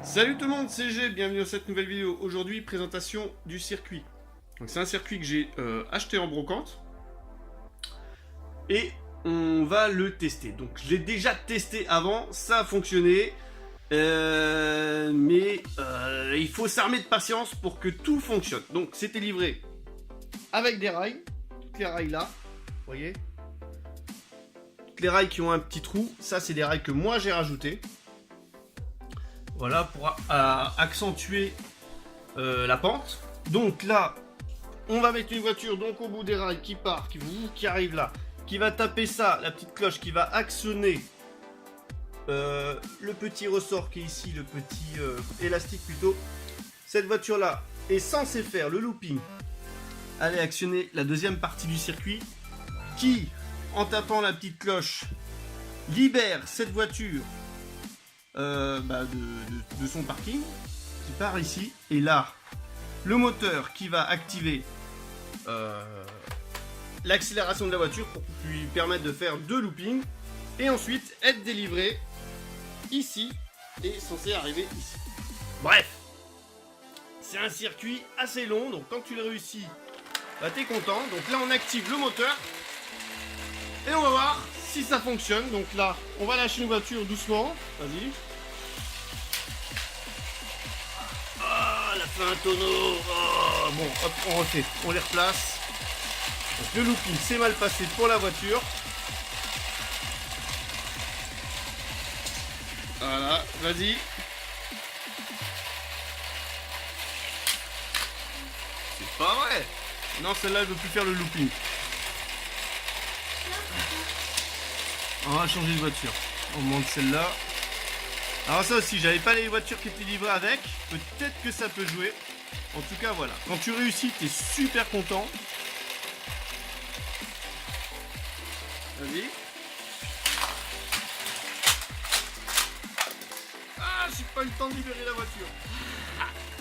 Salut tout le monde, c'est G, bienvenue dans cette nouvelle vidéo. Aujourd'hui, présentation du circuit. C'est un circuit que j'ai acheté en brocante. Et on va le tester. Donc je l'ai déjà testé avant, ça a fonctionné. Mais il faut s'armer de patience pour que tout fonctionne. Donc c'était livré avec des rails. Toutes les rails là, vous voyez. Toutes les rails qui ont un petit trou, ça c'est des rails que moi j'ai rajoutés. Voilà, pour accentuer la pente. Donc là, on va mettre une voiture donc au bout des rails qui part, qui arrive là, qui va taper ça, la petite cloche qui va actionner le petit ressort qui est ici, le petit élastique plutôt. Cette voiture là est censée faire le looping. Aller actionner la deuxième partie du circuit qui, en tapant la petite cloche, libère cette voiture de son parking qui part ici, et là le moteur qui va activer l'accélération de la voiture pour lui permettre de faire deux loopings et ensuite être délivré ici et censé arriver ici. Bref, c'est un circuit assez long, donc quand tu le réussis, bah t'es content. Donc là on active le moteur et on va voir si ça fonctionne. Donc là on va lâcher une voiture doucement, vas-y. Elle a fait un tonneau. Oh, bon, hop, on refait, on les replace. Donc, le looping s'est mal passé pour la voiture. Voilà, vas-y. C'est pas vrai. Non, celle-là, elle veut plus faire le looping. On va changer de voiture. On monte celle-là. Alors ça aussi, j'avais pas les voitures qui étaient livrées avec. Peut-être que ça peut jouer. En tout cas, voilà. Quand tu réussis, t'es super content. Vas-y. Ah, j'ai pas eu le temps de libérer la voiture.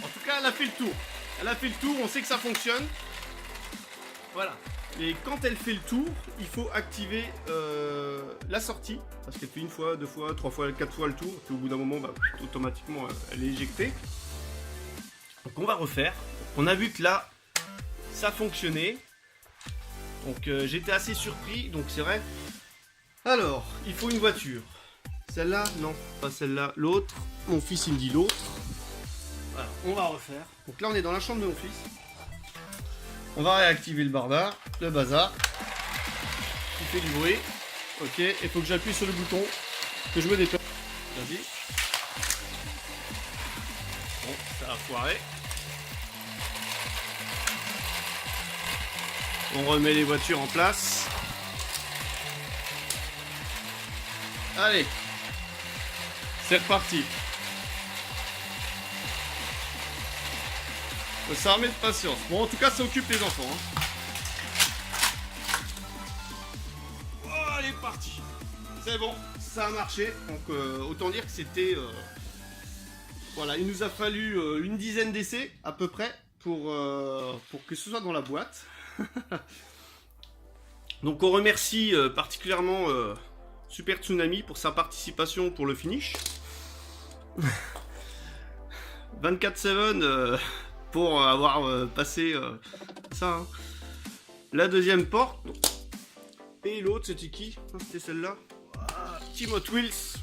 En tout cas, elle a fait le tour. Elle a fait le tour, on sait que ça fonctionne. Voilà. Et quand elle fait le tour, il faut activer la sortie. Parce qu'elle fait une fois, deux fois, trois fois, quatre fois le tour. Et au bout d'un moment, bah, automatiquement, elle est éjectée. Donc on va refaire. On a vu que là, ça fonctionnait. Donc j'étais assez surpris. Donc c'est vrai. Alors, il faut une voiture. Celle-là, non, pas celle-là. L'autre. Mon fils, il me dit l'autre. Voilà, on va refaire. Donc là, on est dans la chambre de mon fils. On va réactiver le bazar qui fait du bruit. Ok, il faut que j'appuie sur le bouton, que je me déplace. Vas-y. Bon, ça a foiré. On remet les voitures en place. Allez, c'est reparti. Faut s'armer de patience. Bon, en tout cas, ça occupe les enfants. Hein. Oh, elle est partie. C'est bon, ça a marché. Donc, autant dire que c'était... Voilà, il nous a fallu une dizaine d'essais, à peu près, pour que ce soit dans la boîte. Donc, on remercie particulièrement Super Tsunami pour sa participation pour le finish. 24/7... pour avoir passé ça. Hein. La deuxième porte. Et l'autre, c'était qui? C'était celle-là. Voilà. Timothy Wills.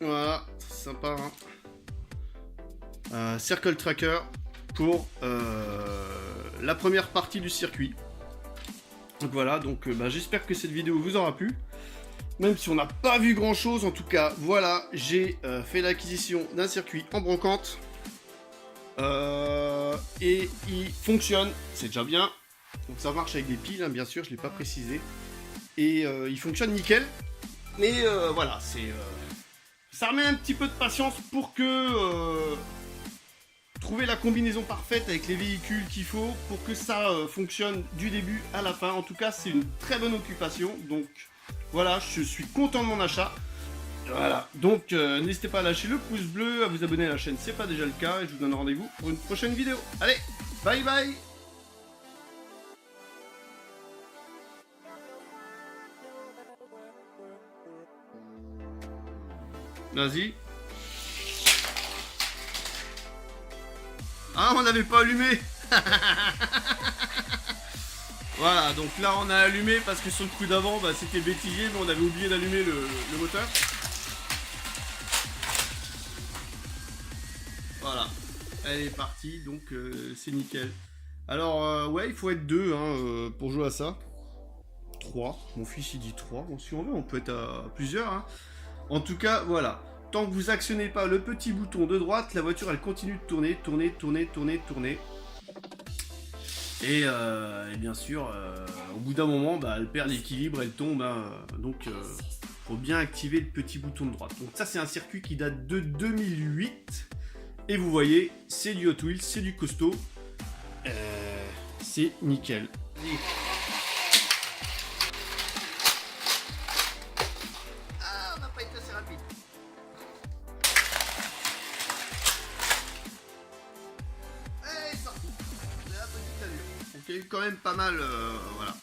Voilà, sympa. Hein. Circle Tracker pour la première partie du circuit. Donc voilà, donc j'espère que cette vidéo vous aura plu. Même si on n'a pas vu grand chose, en tout cas, voilà, j'ai fait l'acquisition d'un circuit en brocante. Et il fonctionne, c'est déjà bien. Donc ça marche avec des piles, hein, bien sûr, je ne l'ai pas précisé. Et il fonctionne nickel. Mais voilà, ça remet un petit peu de patience pour que trouver la combinaison parfaite avec les véhicules qu'il faut pour que ça fonctionne du début à la fin. En tout cas, c'est une très bonne occupation. Donc voilà, je suis content de mon achat. Voilà, donc n'hésitez pas à lâcher le pouce bleu, à vous abonner à la chaîne si ce n'est pas déjà le cas, et je vous donne rendez-vous pour une prochaine vidéo. Allez, bye bye. Vas-y. Ah, on n'avait pas allumé. Voilà, donc là on a allumé parce que sur le coup d'avant bah, c'était bêtisier, mais on avait oublié d'allumer le moteur. Voilà, elle est partie, donc c'est nickel. Alors ouais, il faut être deux hein, pour jouer à ça. 3, mon fils il dit 3, bon si on veut on peut être à plusieurs. Hein. En tout cas, voilà. Tant que vous actionnez pas le petit bouton de droite, la voiture elle continue de tourner, tourner, tourner, tourner, tourner. Et bien sûr, au bout d'un moment, bah, elle perd l'équilibre, elle tombe. Hein, donc, faut bien activer le petit bouton de droite. Donc ça, c'est un circuit qui date de 2008. Et vous voyez, c'est du Hot Wheels, c'est du costaud. C'est nickel. Ah, on n'a pas été assez rapide. Et sorti. C'est la petite allure. Donc il y a eu quand même pas mal, voilà.